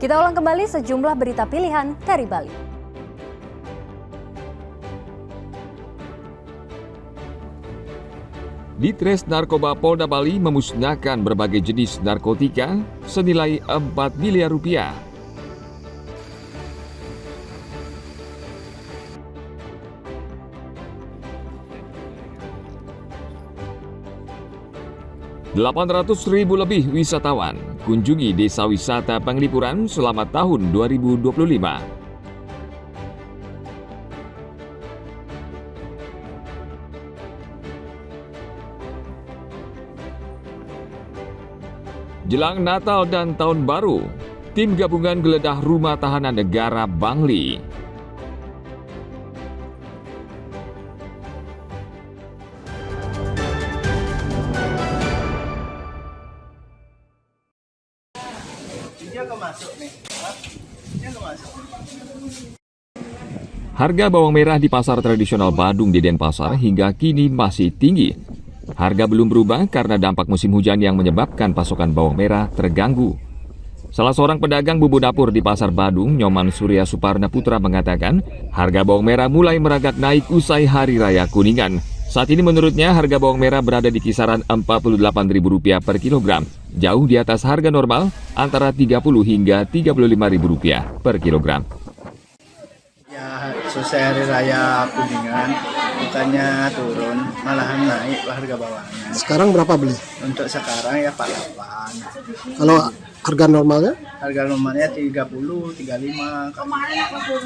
Kita ulang kembali sejumlah berita pilihan dari Bali. Ditres Narkoba Polda Bali memusnahkan berbagai jenis narkotika senilai 4 miliar rupiah. Ribu lebih wisatawan kunjungi Desa Wisata Penglipuran selama tahun 2025. Jelang Natal dan Tahun Baru, tim gabungan geledah rumah tahanan negara Bangli. Harga bawang merah di pasar tradisional Badung di Denpasar hingga kini masih tinggi. Harga belum berubah karena dampak musim hujan yang menyebabkan pasokan bawang merah terganggu. Salah seorang pedagang bumbu dapur di Pasar Badung, Nyoman Surya Suparna Putra mengatakan, harga bawang merah mulai merangkak naik usai Hari Raya Kuningan. Saat ini menurutnya harga bawang merah berada di kisaran Rp48.000 per kilogram, jauh di atas harga normal antara Rp30 hingga Rp35.000 per kilogram. Ya, selesai Hari Raya Kuningan, bukannya turun, malahan naik harga bawangnya. Sekarang berapa beli? Untuk sekarang ya 48. Kalau harga normalnya? Harga normalnya 30, 35.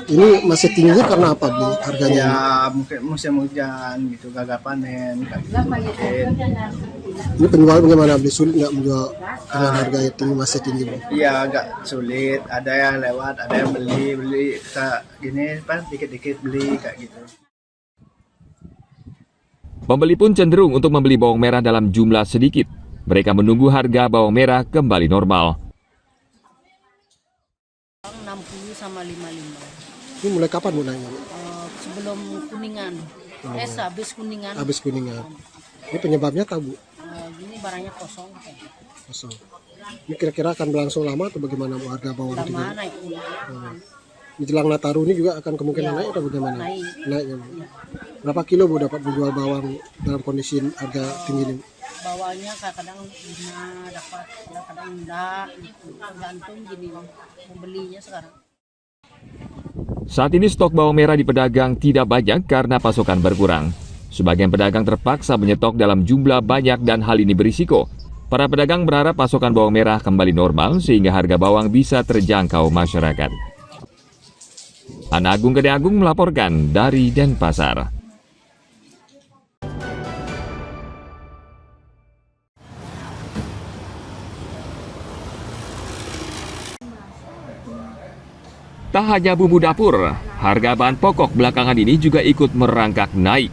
Ini masih tinggi karena apa beli harganya? Ya mungkin musim hujan gitu, gagal panen. Mungkin. Ini penjual bagaimana? Beli sulit nggak menjual dengan harga yang tinggi, masih tinggi? Iya agak sulit, ada yang lewat, ada yang beli kita gini kan dikit-dikit beli kayak gitu. Pembeli pun cenderung untuk membeli bawang merah dalam jumlah sedikit. Mereka menunggu harga bawang merah kembali normal. 60 sama 55. Ini mulai kapan Bu naiknya? Sebelum Kuningan. Habis Kuningan. Habis Kuningan. Ini penyebabnya tahu Bu? Ini barangnya kosong. Kosong. Ini kira-kira akan berlangsung lama atau bagaimana Bu harga bawang Lama tinggi? naik. Menjelang Nataru ini juga akan kemungkinan Ya, naik atau bagaimana? naik. Naiknya Bu. Berapa kilo Bu dapat menjual bawang dalam kondisi harga tinggi ini? Bawahnya kadang-kadang 5 dapat, kadang-kadang enggak. Gitu. Tergantung gini membelinya sekarang. Saat ini stok bawang merah di pedagang tidak banyak karena pasokan berkurang. Sebagian pedagang terpaksa menyetok dalam jumlah banyak dan hal ini berisiko. Para pedagang berharap pasokan bawang merah kembali normal sehingga harga bawang bisa terjangkau masyarakat. Ana Agung Gede Agung melaporkan dari Denpasar. Tak hanya bumbu dapur, harga bahan pokok belakangan ini juga ikut merangkak naik.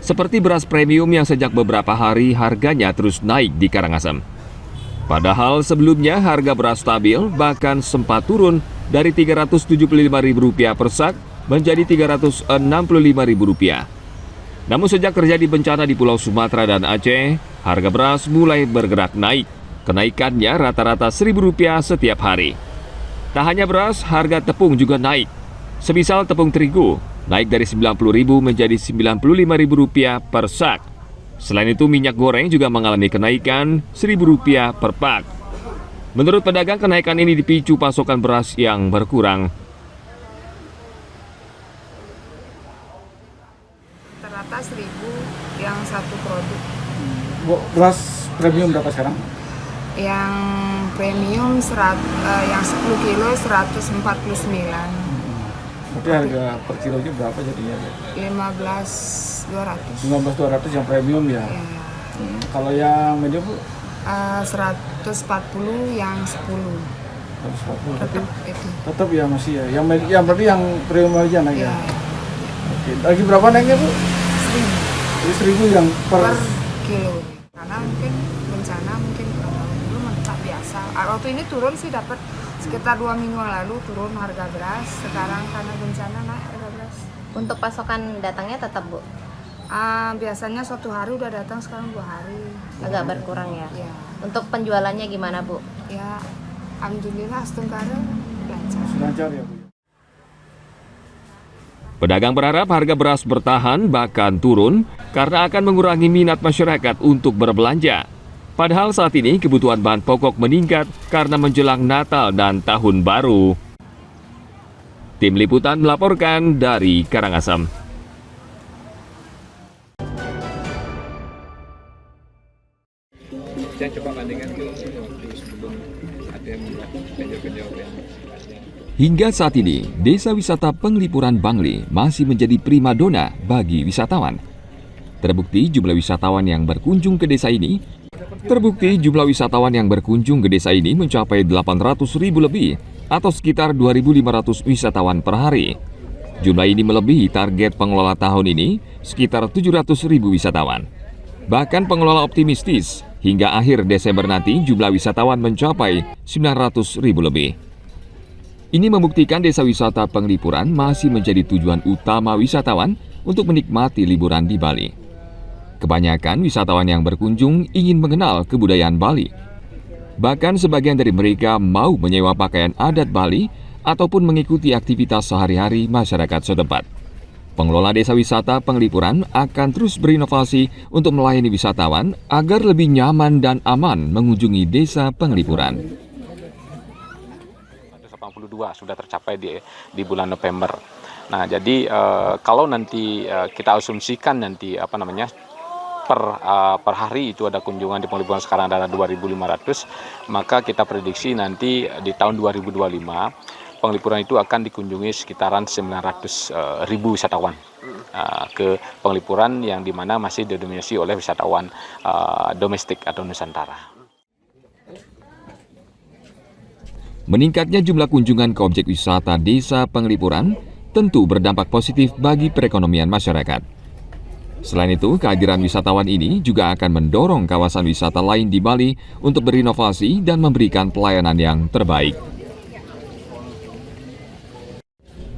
Seperti beras premium yang sejak beberapa hari harganya terus naik di Karangasem. Padahal sebelumnya harga beras stabil bahkan sempat turun dari Rp375.000 per sak menjadi Rp365.000. Namun sejak terjadi bencana di Pulau Sumatera dan Aceh, harga beras mulai bergerak naik. Kenaikannya rata-rata Rp1.000 setiap hari. Tak hanya beras, harga tepung juga naik. Semisal tepung terigu, naik dari Rp90.000 menjadi Rp95.000 per sak. Selain itu, minyak goreng juga mengalami kenaikan Rp1.000 per pak. Menurut pedagang, kenaikan ini dipicu pasokan beras yang berkurang. Rata-rata 1.000 yang satu produk. Beras premium berapa sekarang? Yang premium yang 10 kilo 149. Berarti harga per kilonya berapa jadinya? 15.200. 15.200 yang premium ya? Ya. Kalau yang medium Bu? 140 yang 10. 140. Tapi Itu. tetap ya masih ya. Yang berarti yang premium aja naik ya? Ya. Oke. Lagi berapa naiknya Bu? 1.000 Jadi 1.000 yang per kilo. Karena mungkin bencana mungkin belum tak biasa. Waktu ini turun sih dapat sekitar 2 minggu yang lalu turun harga beras. Sekarang karena bencana naik harga beras. Untuk pasokan datangnya tetap Bu? Biasanya 1 hari udah datang, sekarang 2 hari. Agak berkurang ya? Ya, Untuk penjualannya gimana Bu? ya alhamdulillah setengkara lancar ya Bu. Pedagang berharap harga beras bertahan bahkan turun karena akan mengurangi minat masyarakat untuk berbelanja. Padahal saat ini kebutuhan bahan pokok meningkat karena menjelang Natal dan Tahun Baru. Tim Liputan melaporkan dari Karangasem. Saya coba bandingkan ke waktu sebelum ada yang membuat penjauh-penjauh yang Hingga saat ini, Desa Wisata Penglipuran Bangli masih menjadi primadona bagi wisatawan. Terbukti jumlah wisatawan yang berkunjung ke desa ini mencapai 800.000 lebih atau sekitar 2.500 wisatawan per hari. Jumlah ini melebihi target pengelola tahun ini sekitar 700.000 wisatawan. Bahkan pengelola optimistis hingga akhir Desember nanti jumlah wisatawan mencapai 900.000 lebih. Ini membuktikan Desa Wisata Penglipuran masih menjadi tujuan utama wisatawan untuk menikmati liburan di Bali. Kebanyakan wisatawan yang berkunjung ingin mengenal kebudayaan Bali. Bahkan sebagian dari mereka mau menyewa pakaian adat Bali ataupun mengikuti aktivitas sehari-hari masyarakat setempat. Pengelola Desa Wisata Penglipuran akan terus berinovasi untuk melayani wisatawan agar lebih nyaman dan aman mengunjungi Desa Penglipuran. 82 sudah tercapai di bulan November. Nah, jadi kalau nanti kita asumsikan nanti per hari itu ada kunjungan di Penglipuran sekarang adalah 2.500, maka kita prediksi nanti di tahun 2025 Penglipuran itu akan dikunjungi sekitaran 900.000 wisatawan ke Penglipuran yang dimana masih didominasi oleh wisatawan domestik atau Nusantara. Meningkatnya jumlah kunjungan ke objek wisata Desa Penglipuran tentu berdampak positif bagi perekonomian masyarakat. Selain itu, kehadiran wisatawan ini juga akan mendorong kawasan wisata lain di Bali untuk berinovasi dan memberikan pelayanan yang terbaik.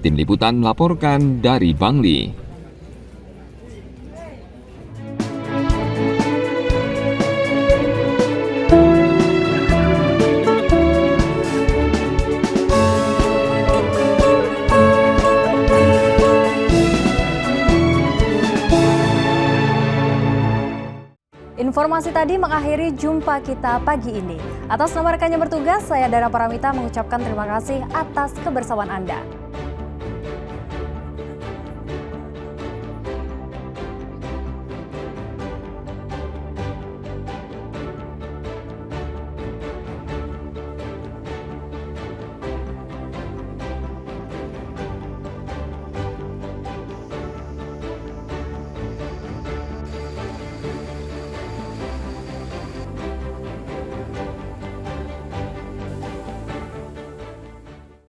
Tim Liputan melaporkan dari Bangli. Informasi tadi mengakhiri jumpa kita pagi ini. Atas nama rekan yang bertugas, saya Dana Paramita mengucapkan terima kasih atas kebersamaan Anda.